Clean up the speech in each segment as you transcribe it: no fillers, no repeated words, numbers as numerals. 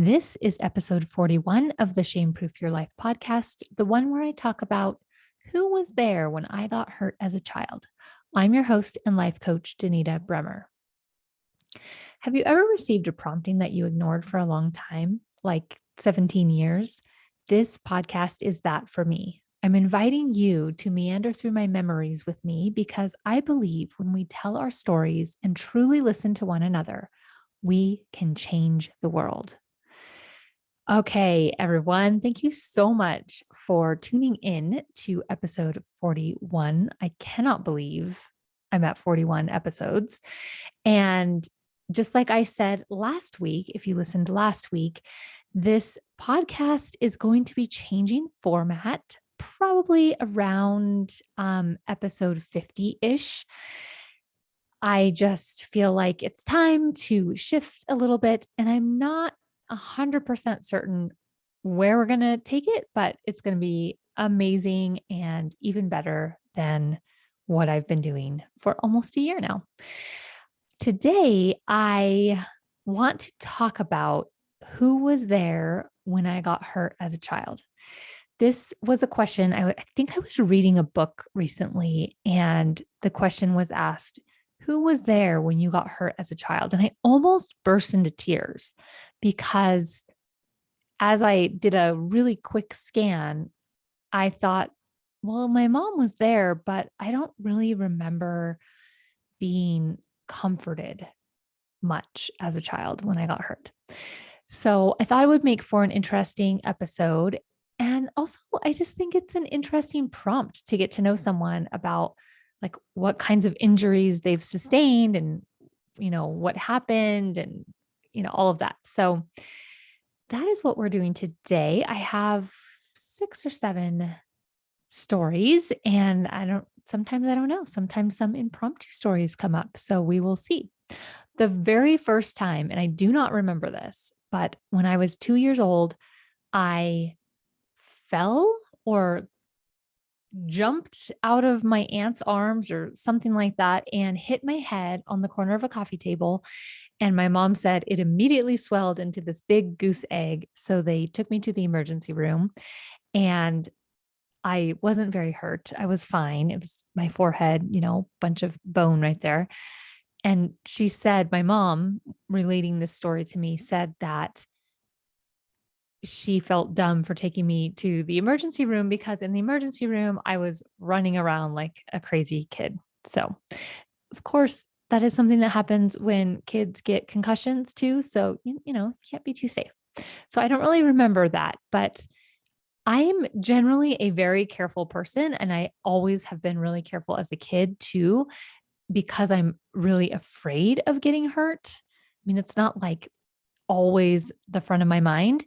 This is episode 41 of the Shame Proof Your Life podcast, the one where I talk about who was there when I got hurt as a child. I'm your host and life coach, Danita Bremer. Have you ever received a prompting that you ignored for a long time, like 17 years? This podcast is that for me. I'm inviting you to meander through my memories with me because I believe when we tell our stories and truly listen to one another, we can change the world. Okay, everyone, thank you so much for tuning in to episode 41. I cannot believe I'm at 41 episodes. And just like I said last week, if you listened last week, this podcast is going to be changing format probably around episode 50-ish. I just feel like it's time to shift a little bit, and I'm not 100% certain where we're going to take it, but it's going to be amazing and even better than what I've been doing for almost a year now. Today, I want to talk about who was there when I got hurt as a child. This was a question. I think I was reading a book recently, and the question was asked, who was there when you got hurt as a child? And I almost burst into tears because as I did a really quick scan, I thought, well, my mom was there, but I don't really remember being comforted much as a child when I got hurt. So I thought it would make for an interesting episode. And also, I just think it's an interesting prompt to get to know someone about like what kinds of injuries they've sustained and, what happened and, all of that. So that is what we're doing today. I have 6 or 7 stories and sometimes I don't know, sometimes some impromptu stories come up. So we will see. The very first time, and I do not remember this, but when I was 2 years old, I fell or jumped out of my aunt's arms or something like that and hit my head on the corner of a coffee table. And my mom said it immediately swelled into this big goose egg. So they took me to the emergency room and I wasn't very hurt. I was fine. It was my forehead, bunch of bone right there. And she said, my mom, relating this story to me, said that she felt dumb for taking me to the emergency room because in the emergency room, I was running around like a crazy kid. So, of course, that is something that happens when kids get concussions too. So, you can't be too safe. So, I don't really remember that, but I'm generally a very careful person. And I always have been really careful as a kid too, because I'm really afraid of getting hurt. I mean, it's not like always the front of my mind,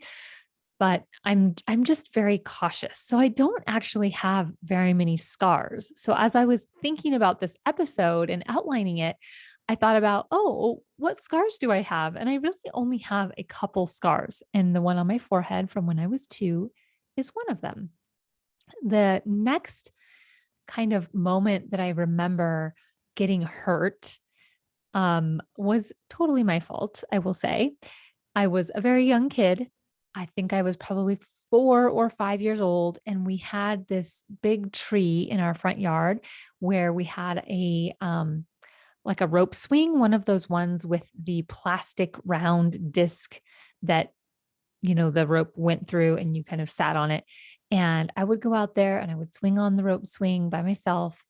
but I'm just very cautious. So I don't actually have very many scars. So as I was thinking about this episode and outlining it, I thought about, oh, what scars do I have? And I really only have a couple scars. And the one on my forehead from when I was 2 is one of them. The next kind of moment that I remember getting hurt was totally my fault, I will say. I was a very young kid. I think I was probably 4 or 5 years old. And we had this big tree in our front yard where we had like a rope swing, one of those ones with the plastic round disc that, the rope went through and you kind of sat on it. And I would go out there and I would swing on the rope swing by myself.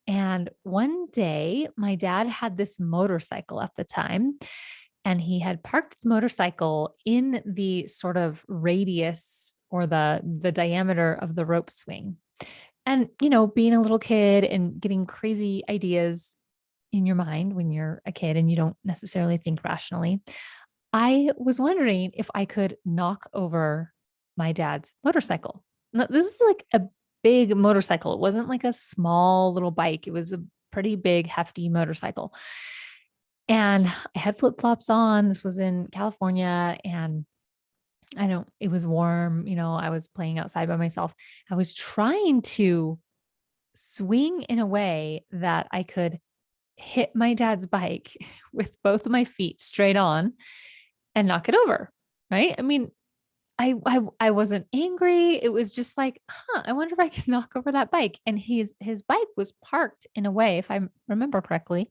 And one day my dad had this motorcycle at the time and he had parked the motorcycle in the sort of radius or the diameter of the rope swing. And, being a little kid and getting crazy ideas in your mind when you're a kid and you don't necessarily think rationally, I was wondering if I could knock over my dad's motorcycle. Now, this is like a big motorcycle. It wasn't like a small little bike. It was a pretty big, hefty motorcycle. And I had flip-flops on. This was in California and it was warm, I was playing outside by myself. I was trying to swing in a way that I could hit my dad's bike with both of my feet straight on and knock it over. right? I mean, I wasn't angry. It was just like, I wonder if I can knock over that bike. And his bike was parked in a way, if I remember correctly,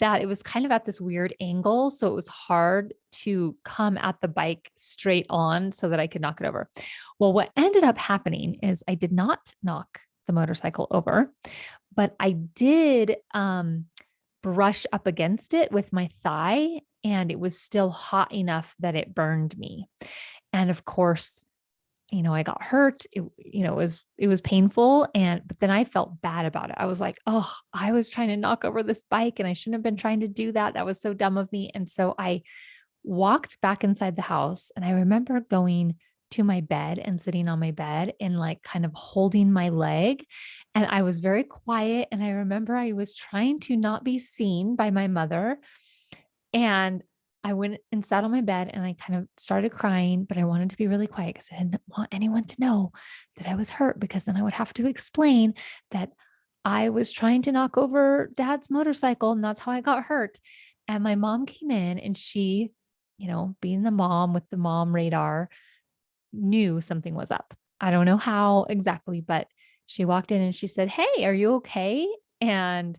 that it was kind of at this weird angle. So it was hard to come at the bike straight on so that I could knock it over. Well, what ended up happening is I did not knock the motorcycle over, but I did brush up against it with my thigh, and it was still hot enough that it burned me. And of course, I got hurt. It was painful. But then I felt bad about it. I was like, oh, I was trying to knock over this bike and I shouldn't have been trying to do that. That was so dumb of me. And so I walked back inside the house, and I remember going to my bed and sitting on my bed and like kind of holding my leg. And I was very quiet. And I remember I was trying to not be seen by my mother. And I went and sat on my bed and I kind of started crying, but I wanted to be really quiet because I didn't want anyone to know that I was hurt, because then I would have to explain that I was trying to knock over dad's motorcycle and that's how I got hurt. And my mom came in, and she, being the mom with the mom radar, knew something was up. I don't know how exactly, but she walked in and she said, "Hey, are you okay?" And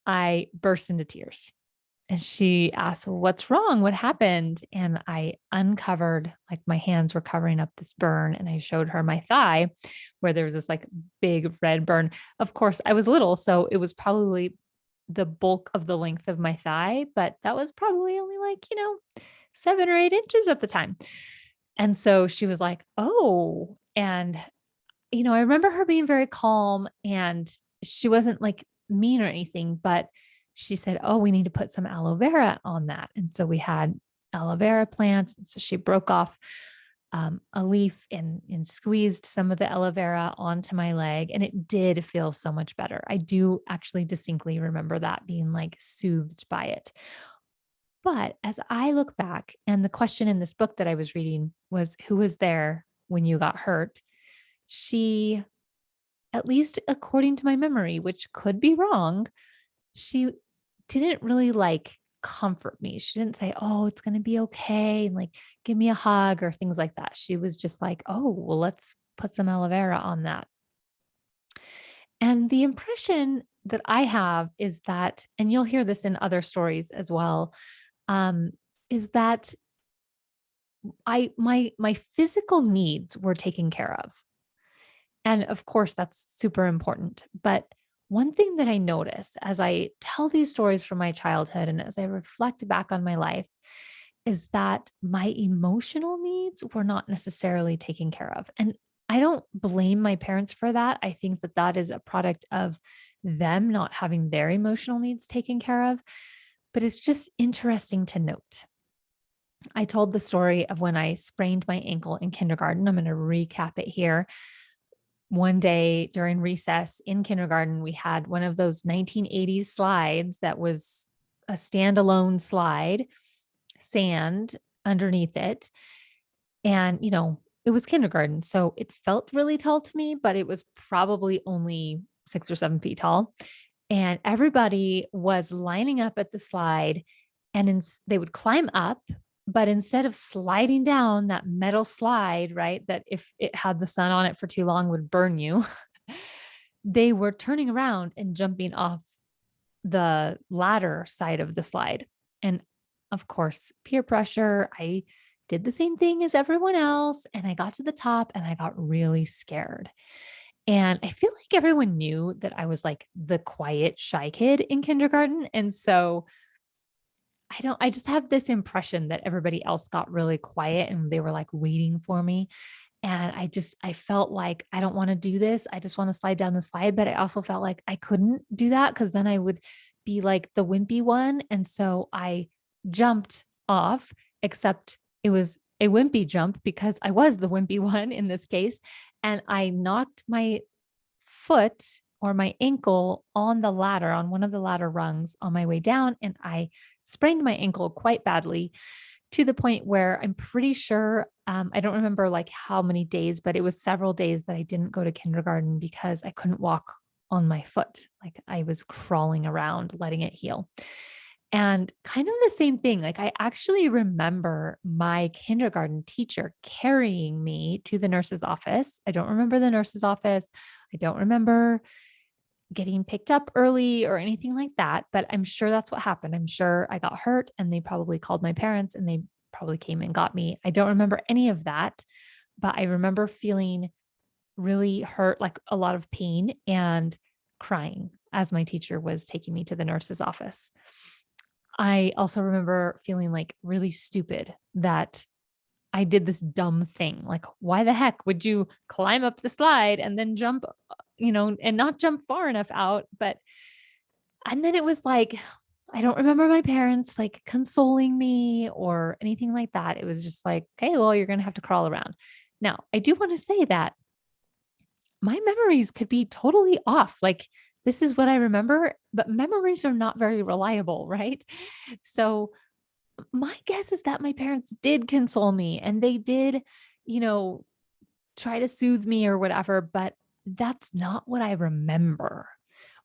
I burst into tears. And she asked, "Well, what's wrong? What happened?" And I uncovered, like my hands were covering up this burn, and I showed her my thigh where there was this like big red burn. Of course, I was little, so it was probably the bulk of the length of my thigh, but that was probably only like, 7 or 8 inches at the time. And so she was like, "Oh." And, I remember her being very calm, and she wasn't like mean or anything, but she said, "Oh, we need to put some aloe vera on that." And so we had aloe vera plants. And so she broke off a leaf and squeezed some of the aloe vera onto my leg. And it did feel so much better. I do actually distinctly remember that, being like soothed by it. But as I look back, and the question in this book that I was reading was, who was there when you got hurt? She, at least according to my memory, which could be wrong, she didn't really like comfort me. She didn't say, "Oh, it's going to be okay," and like give me a hug or things like that. She was just like, "Oh, well, let's put some aloe vera on that." And the impression that I have is that, and you'll hear this in other stories as well, um, is that my physical needs were taken care of. And of course, that's super important. But one thing that I notice as I tell these stories from my childhood and as I reflect back on my life is that my emotional needs were not necessarily taken care of. And I don't blame my parents for that. I think that that is a product of them not having their emotional needs taken care of. But it's just interesting to note. I told the story of when I sprained my ankle in kindergarten. I'm going to recap it here. One day during recess in kindergarten, we had one of those 1980s slides that was a standalone slide, sand underneath it. And, it was kindergarten. So it felt really tall to me, but it was probably only 6 or 7 feet tall. And everybody was lining up at the slide, and they would climb up. But instead of sliding down that metal slide, right, that if it had the sun on it for too long would burn you, they were turning around and jumping off the ladder side of the slide. And of course, peer pressure. I did the same thing as everyone else. And I got to the top and I got really scared. And I feel like everyone knew that I was like the quiet, shy kid in kindergarten. And so I just have this impression that everybody else got really quiet and they were like waiting for me. And I felt like I don't want to do this. I just want to slide down the slide. But I also felt like I couldn't do that because then I would be like the wimpy one. And so I jumped off, except it was a wimpy jump because I was the wimpy one in this case. And I knocked my foot or my ankle on the ladder, on one of the ladder rungs on my way down. And I sprained my ankle quite badly, to the point where I'm pretty sure, I don't remember like how many days, but it was several days that I didn't go to kindergarten because I couldn't walk on my foot. Like I was crawling around, letting it heal. And kind of the same thing. Like I actually remember my kindergarten teacher carrying me to the nurse's office. I don't remember the nurse's office. I don't remember getting picked up early or anything like that, but I'm sure that's what happened. I'm sure I got hurt and they probably called my parents and they probably came and got me. I don't remember any of that, but I remember feeling really hurt, like a lot of pain and crying as my teacher was taking me to the nurse's office. I also remember feeling like really stupid that I did this dumb thing. Like, why the heck would you climb up the slide and then jump, and not jump far enough out? And then it was like, I don't remember my parents like consoling me or anything like that. It was just like, okay, well, you're going to have to crawl around. Now, I do want to say that my memories could be totally off. Like, this is what I remember, but memories are not very reliable, right? So, my guess is that my parents did console me and they did, you know, try to soothe me or whatever, but that's not what I remember,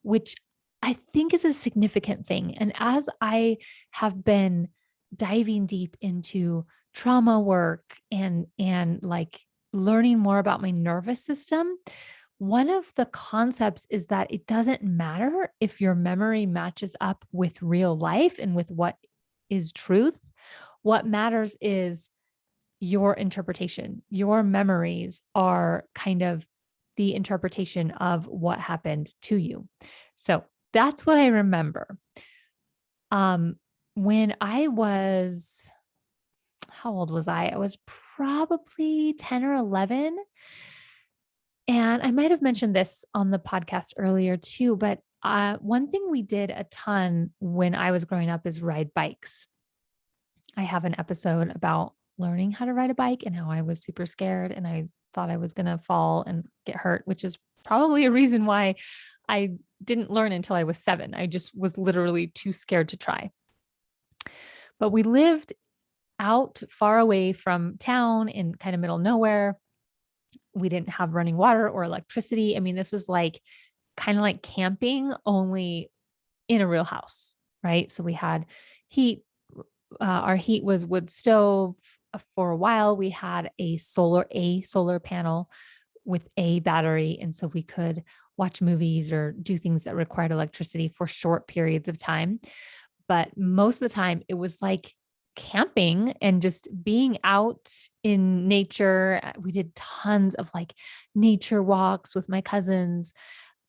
which I think is a significant thing. And as I have been diving deep into trauma work and like learning more about my nervous system, one of the concepts is that it doesn't matter if your memory matches up with real life and with what is truth. What matters is your interpretation. Your memories are kind of the interpretation of what happened to you. So that's what I remember. When I was, how old was I? I was probably 10 or 11. And I might have mentioned this on the podcast earlier too, but one thing we did a ton when I was growing up is ride bikes. I have an episode about learning how to ride a bike and how I was super scared and I thought I was going to fall and get hurt, which is probably a reason why I didn't learn until I was 7. I just was literally too scared to try. But we lived out far away from town in kind of middle nowhere. We didn't have running water or electricity. I mean, this was like kind of like camping, only in a real house, right? So we had heat. Our heat was wood stove. For a while, we had a solar panel with a battery. And so we could watch movies or do things that required electricity for short periods of time. But most of the time, it was like camping and just being out in nature. We did tons of like nature walks with my cousins.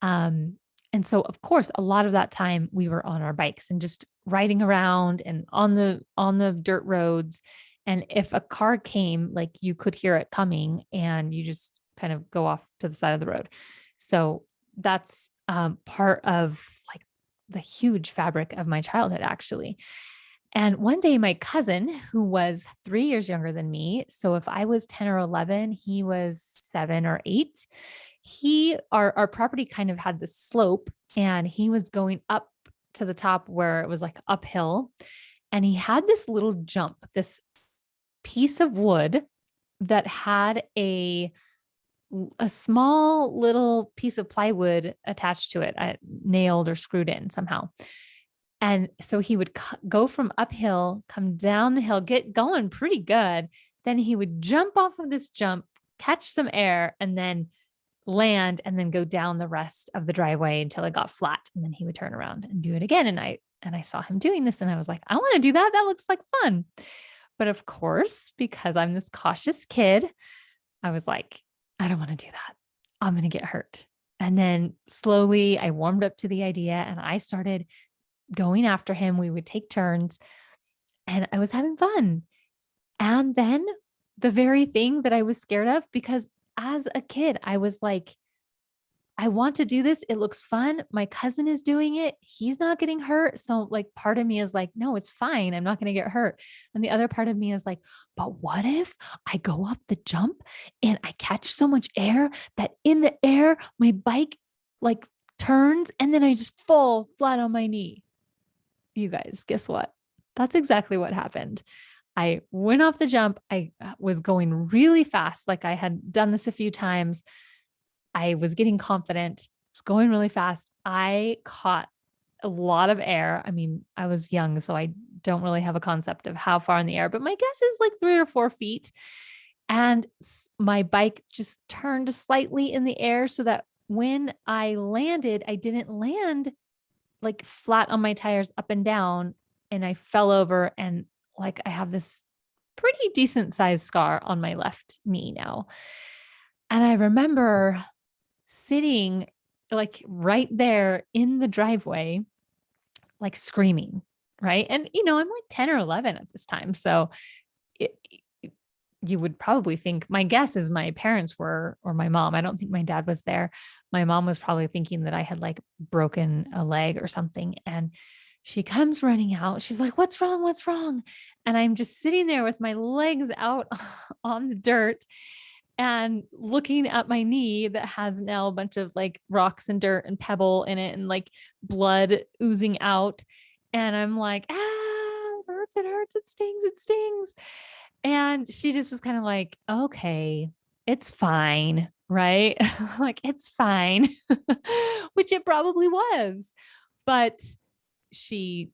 And so of course, a lot of that time we were on our bikes and just riding around and on the dirt roads. And if a car came, like you could hear it coming and you just kind of go off to the side of the road. So that's part of like the huge fabric of my childhood, actually. And one day, my cousin, who was 3 years younger than me, so if I was 10 or 11, he was 7 or 8. Our property kind of had this slope, and he was going up to the top where it was like uphill. And he had this little jump, this piece of wood that had a small little piece of plywood attached to it, nailed or screwed in somehow. And so he would go from uphill, come down the hill, get going pretty good. Then he would jump off of this jump, catch some air, and then land and then go down the rest of the driveway until it got flat. And then he would turn around and do it again. And I saw him doing this and I was like, I want to do that. That looks like fun. But of course, because I'm this cautious kid, I was like, I don't want to do that. I'm going to get hurt. And then slowly I warmed up to the idea and I started going after him. We would take turns and I was having fun. And then the very thing that I was scared of, because as a kid, I was like, I want to do this. It looks fun. My cousin is doing it. He's not getting hurt. So like part of me is like, no, it's fine. I'm not going to get hurt. And the other part of me is like, but what if I go up the jump and I catch so much air that in the air, my bike like turns and then I just fall flat on my knee? You guys, guess what? That's exactly what happened. I went off the jump. I was going really fast. Like I had done this a few times. I was getting confident, was going really fast. I caught a lot of air. I mean, I was young, so I don't really have a concept of how far in the air, but my guess is like 3 or 4 feet. And my bike just turned slightly in the air so that when I landed, I didn't land like flat on my tires up and down. And I fell over and like I have this pretty decent sized scar on my left knee now. And I remember sitting like right there in the driveway, like screaming. Right. And, I'm like 10 or 11 at this time. So it, you would probably think, my guess is my parents were, or my mom. I don't think my dad was there. My mom was probably thinking that I had like broken a leg or something. And she comes running out. She's like, "What's wrong? What's wrong?" And I'm just sitting there with my legs out on the dirt and looking at my knee that has now a bunch of like rocks and dirt and pebble in it and like blood oozing out. And I'm like, it hurts, it stings, it stings. And she just was kind of like, "Okay, it's fine." Right. Like, it's fine, which it probably was. But she,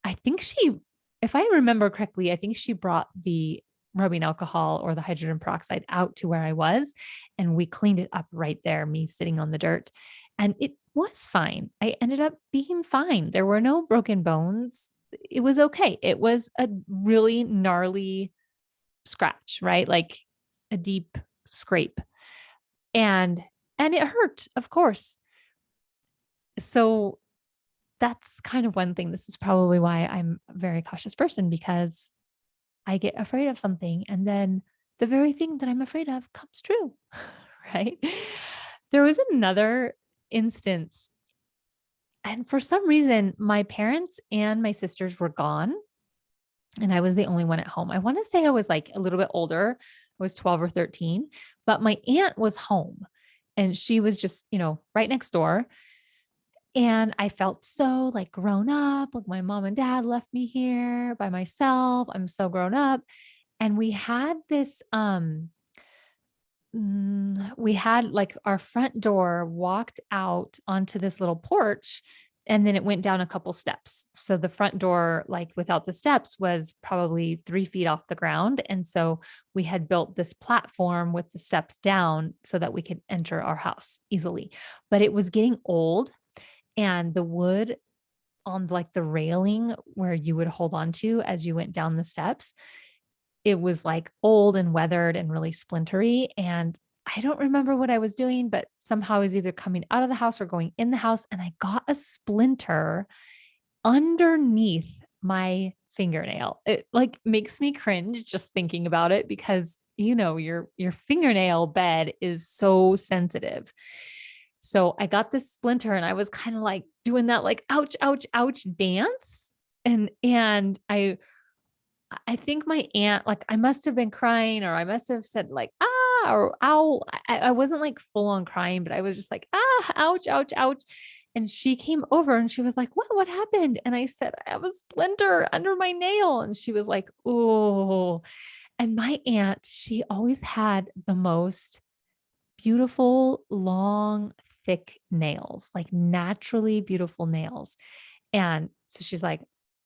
I think she, if I remember correctly, I think she brought the rubbing alcohol or the hydrogen peroxide out to where I was, and we cleaned it up right there, me sitting on the dirt. And it was fine. I ended up being fine. There were no broken bones. It was okay. It was a really gnarly scratch, right? Like a deep scrape. And it hurt, of course. So that's kind of one thing. This is probably why I'm a very cautious person, because I get afraid of something and then the very thing that I'm afraid of comes true, right? There was another instance, and for some reason, my parents and my sisters were gone, and I was the only one at home. I want to say I was like a little bit older. I was 12 or 13, but my aunt was home and she was just, right next door. And I felt so like grown up, like my mom and dad left me here by myself. I'm so grown up. And we had this, we had like our front door walked out onto this little porch, and then it went down a couple steps. So the front door, like without the steps, was probably 3 feet off the ground. And so we had built this platform with the steps down so that we could enter our house easily. But it was getting old, and the wood on like the railing where you would hold on to as you went down the steps, it was like old and weathered and really splintery. And I don't remember what I was doing, but somehow I was either coming out of the house or going in the house, and I got a splinter underneath my fingernail. It like makes me cringe just thinking about it, because your fingernail bed is so sensitive. So I got this splinter and I was kind of like doing that like ouch, ouch, ouch dance. And I think my aunt, like I must have been crying, or I must have said like, or ow. I wasn't like full on crying, but I was just like, ouch, ouch, ouch. And she came over and she was like, what happened? And I said, I have a splinter under my nail. And she was like, oh. And my aunt, she always had the most beautiful, long, thick nails, like naturally beautiful nails. And so she's like,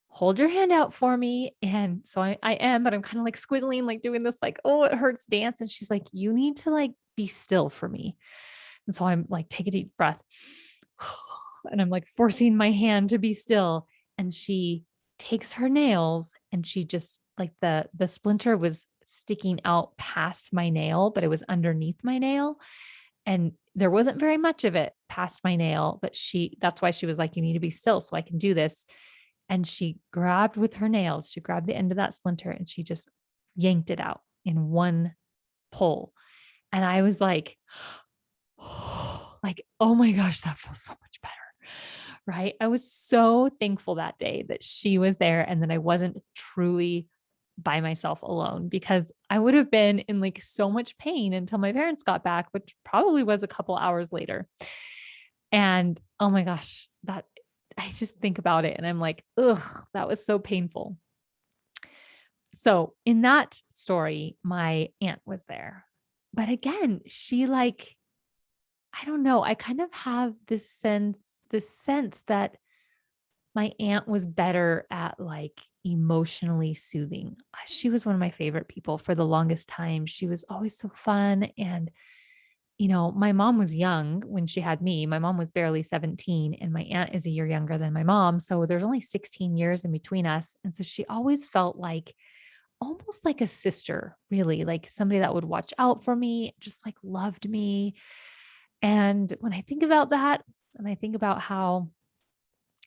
hold your hand out for me. And so I am, but I'm kind of like squiggling, like doing this, like, oh, it hurts dance. And she's like, you need to like be still for me. And so I'm like, take a deep breath. And I'm like forcing my hand to be still. And she takes her nails and she just like the splinter was sticking out past my nail, but it was underneath my nail. And there wasn't very much of it past my nail, but that's why she was like, you need to be still so I can do this. And she grabbed with her nails, she grabbed the end of that splinter and she just yanked it out in one pull. And I was like, oh my gosh, that feels so much better. Right. I was so thankful that day that she was there and that I wasn't truly by myself alone, because I would have been in like so much pain until my parents got back, which probably was a couple hours later. And oh my gosh, that I just think about it and I'm like, ugh, that was so painful. So in that story, my aunt was there. But again, she like, I don't know, I kind of have this sense that my aunt was better at like emotionally soothing. She was one of my favorite people for the longest time. She was always so fun. And, my mom was young when she had me. My mom was barely 17, and my aunt is a year younger than my mom. So there's only 16 years in between us. And so she always felt like almost like a sister, really, like somebody that would watch out for me, just like loved me. And when I think about that, and I think about how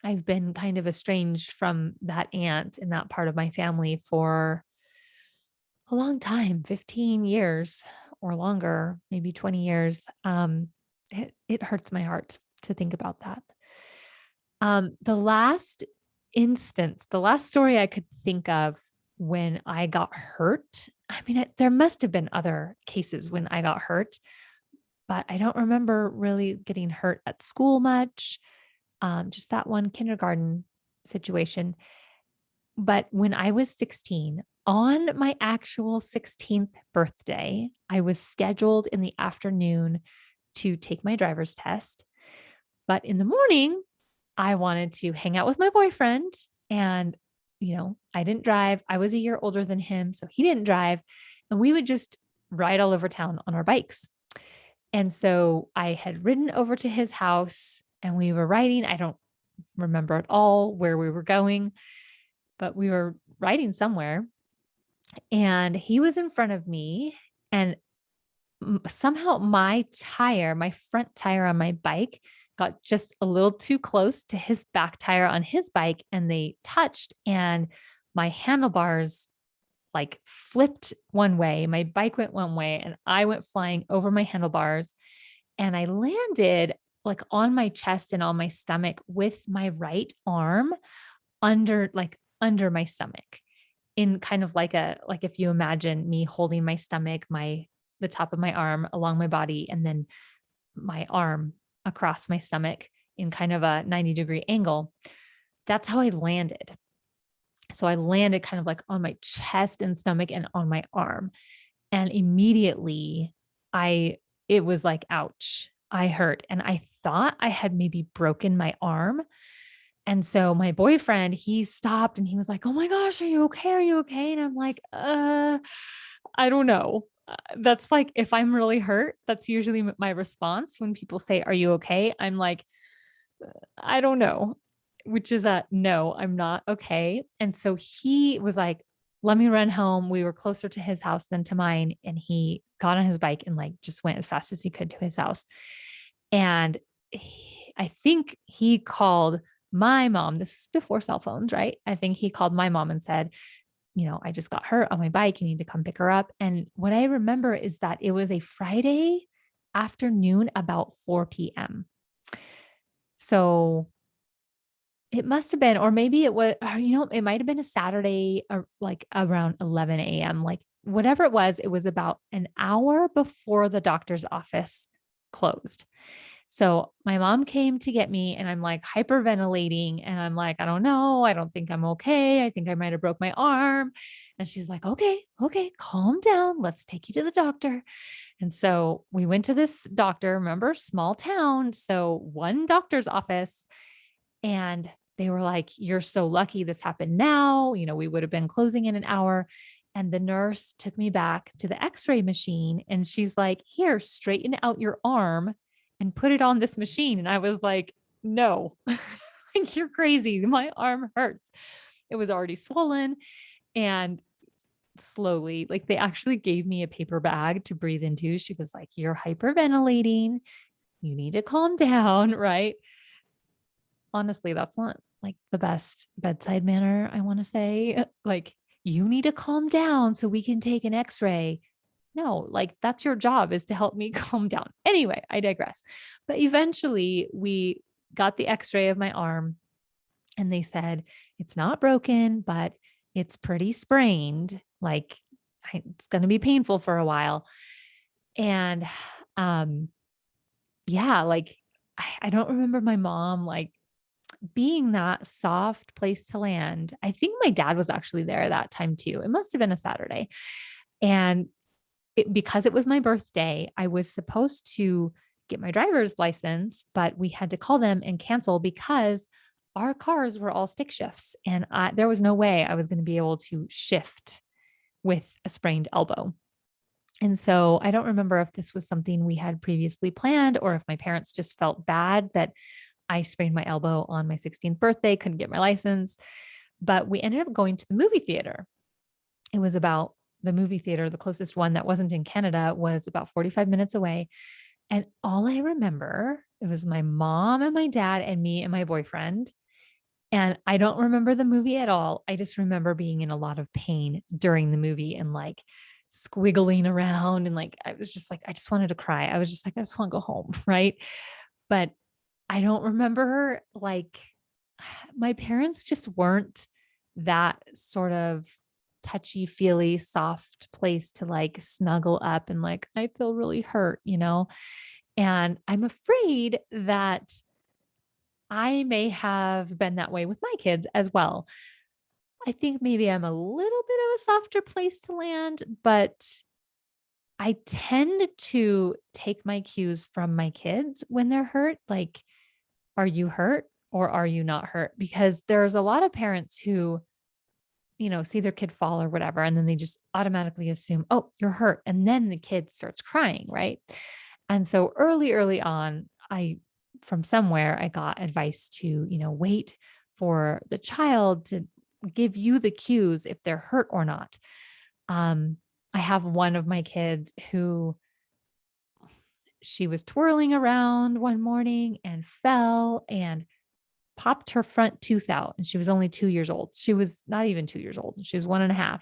I've been kind of estranged from that aunt and that part of my family for a long time, 15 years or longer, maybe 20 years. It hurts my heart to think about that. The last instance, the last story I could think of when I got hurt, I mean, there must have been other cases when I got hurt, but I don't remember really getting hurt at school much. Just that one kindergarten situation. But when I was 16, on my actual 16th birthday, I was scheduled in the afternoon to take my driver's test. But in the morning, I wanted to hang out with my boyfriend. And, I didn't drive. I was a year older than him, so he didn't drive. And we would just ride all over town on our bikes. And so I had ridden over to his house and we were riding. I don't remember at all where we were going, but we were riding somewhere and he was in front of me. And somehow my front tire on my bike got just a little too close to his back tire on his bike and they touched and my handlebars like flipped one way. My bike went one way and I went flying over my handlebars and I landed like on my chest and on my stomach with my right arm under my stomach in kind of like if you imagine me holding my stomach, the top of my arm along my body, and then my arm across my stomach in kind of a 90-degree angle. That's how I landed. So I landed kind of like on my chest and stomach and on my arm. And immediately it was like, ouch, I hurt. And I thought I had maybe broken my arm. And so my boyfriend, he stopped and he was like, "Oh my gosh, are you okay? Are you okay?" And I'm like, I don't know. That's like, if I'm really hurt, that's usually my response when people say, "Are you okay?" I'm like, I don't know, which is a no, I'm not okay. And so he was like, "Let me run home." We were closer to his house than to mine. And he got on his bike and like just went as fast as he could to his house. And I think he called my mom. This is before cell phones, right? I think he called my mom and said, "I just got hurt on my bike. You need to come pick her up." And what I remember is that it was a Friday afternoon about 4 p.m. So it must have been, or maybe it was, it might have been a Saturday or like around 11 a.m. Like whatever it was about an hour before the doctor's office closed. So my mom came to get me and I'm like hyperventilating and I'm like, I don't know. I don't think I'm okay. I think I might have broke my arm. And she's like, okay, calm down. Let's take you to the doctor. And so we went to this doctor, remember, small town. So one doctor's office, and they were like, "You're so lucky this happened now. We would have been closing in an hour." And the nurse took me back to the x-ray machine and she's like, "Here, straighten out your arm and put it on this machine." And I was like, "No, you're crazy. My arm hurts." It was already swollen. And slowly, like they actually gave me a paper bag to breathe into. She was like, "You're hyperventilating. You need to calm down." Right. Honestly, that's not like the best bedside manner, I want to say. Like, "You need to calm down so we can take an x-ray." No, like that's your job, is to help me calm down. Anyway, I digress. But eventually we got the x-ray of my arm and they said, "It's not broken, but it's pretty sprained. Like it's going to be painful for a while." And um yeah, like I don't remember my mom like being that soft place to land. I think my dad was actually there that time too. It must have been a Saturday. And because it was my birthday, I was supposed to get my driver's license, but we had to call them and cancel because our cars were all stick shifts, and there was no way I was going to be able to shift with a sprained elbow. And so I don't remember if this was something we had previously planned or if my parents just felt bad that I sprained my elbow on my 16th birthday, couldn't get my license. But we ended up going to the movie theater. It was about the movie theater, the closest one that wasn't in Canada was about 45 minutes away. And all I remember, it was my mom and my dad and me and my boyfriend. And I don't remember the movie at all. I just remember being in a lot of pain during the movie and like squiggling around. And like, I was just like, I just wanted to cry. I was just like, I just want to go home. Right. But I don't remember like my parents just weren't that sort of touchy feely, soft place to like snuggle up and like, I feel really hurt, you know? And I'm afraid that I may have been that way with my kids as well. I think maybe I'm a little bit of a softer place to land, but I tend to take my cues from my kids when they're hurt. Like, are you hurt or are you not hurt? Because there's a lot of parents who, see their kid fall or whatever, and then they just automatically assume, oh, you're hurt. And then the kid starts crying, right? And so early on, from somewhere, I got advice to, wait for the child to give you the cues if they're hurt or not. I have one of my kids who she was twirling around one morning and fell and popped her front tooth out. And she was only 2 years old. She was not even 2 years old. She was 1.5.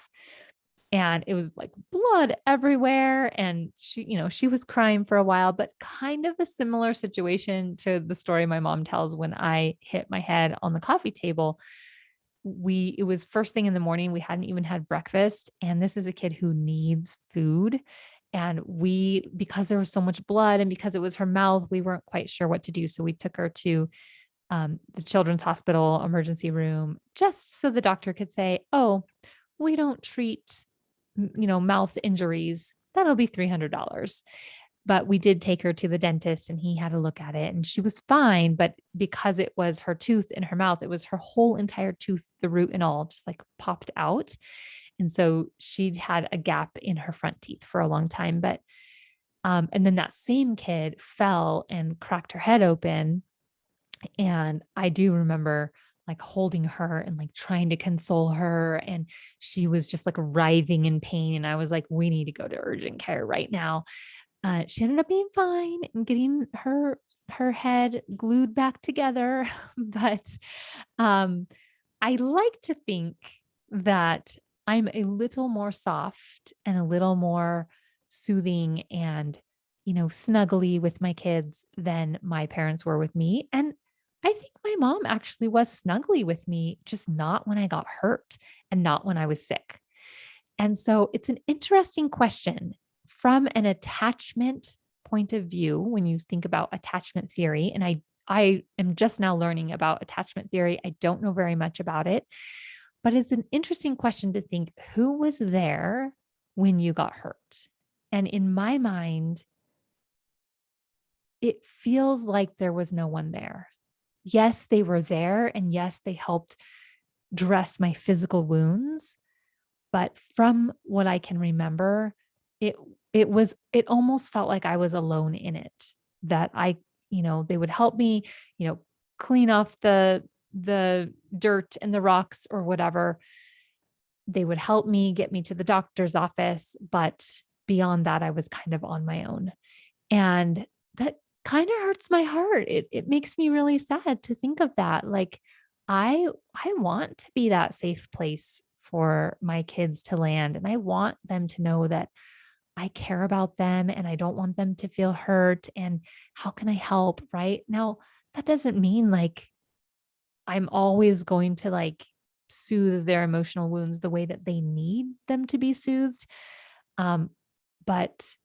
And it was like blood everywhere. And she was crying for a while, but kind of a similar situation to the story my mom tells when I hit my head on the coffee table. It was first thing in the morning. We hadn't even had breakfast. And this is a kid who needs food. And because there was so much blood and because it was her mouth, we weren't quite sure what to do. So we took her to the children's hospital emergency room, just so the doctor could say, oh, we don't treat, mouth injuries. That'll be $300. But we did take her to the dentist and he had a look at it and she was fine. But because it was her tooth in her mouth, it was her whole entire tooth, the root and all just like popped out. And so she'd had a gap in her front teeth for a long time. But, and then that same kid fell and cracked her head open. And I do remember like holding her and like trying to console her. And she was just like writhing in pain. And I was like, we need to go to urgent care right now. She ended up being fine and getting her head glued back together. But I like to think that I'm a little more soft and a little more soothing and, snuggly with my kids than my parents were with me. And I think my mom actually was snuggly with me, just not when I got hurt and not when I was sick. And so it's an interesting question from an attachment point of view when you think about attachment theory. And I am just now learning about attachment theory. I don't know very much about it, but it's an interesting question to think, who was there when you got hurt? And in my mind, it feels like there was no one there. Yes, they were there. And yes, they helped dress my physical wounds. But from what I can remember, it almost felt like I was alone in it, that they would help me, clean off the dirt and the rocks or whatever. They would help me get me to the doctor's office. But beyond that, I was kind of on my own. And that kind of hurts my heart. It makes me really sad to think of that. Like I want to be that safe place for my kids to land. And I want them to know that I care about them and I don't want them to feel hurt. And how can I help? Right now, that doesn't mean like I'm always going to like soothe their emotional wounds the way that they need them to be soothed. But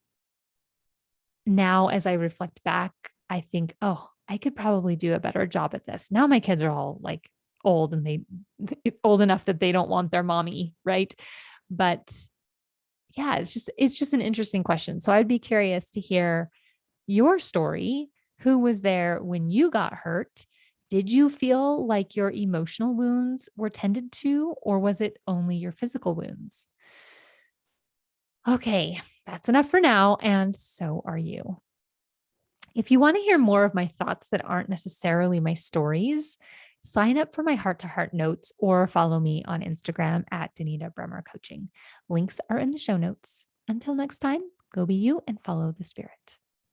now as I reflect back, I think, oh, I could probably do a better job at this. Now my kids are all like old and they old enough that they don't want their mommy, right? But yeah, it's just an interesting question. So I'd be curious to hear your story. Who was there when you got hurt? Did you feel like your emotional wounds were tended to, or was it only your physical wounds? Okay, that's enough for now. And so are you. If you want to hear more of my thoughts that aren't necessarily my stories, sign up for my heart to heart notes or follow me on Instagram at Danita Bremer Coaching. Links are in the show notes. Until next time, go be you and follow the spirit.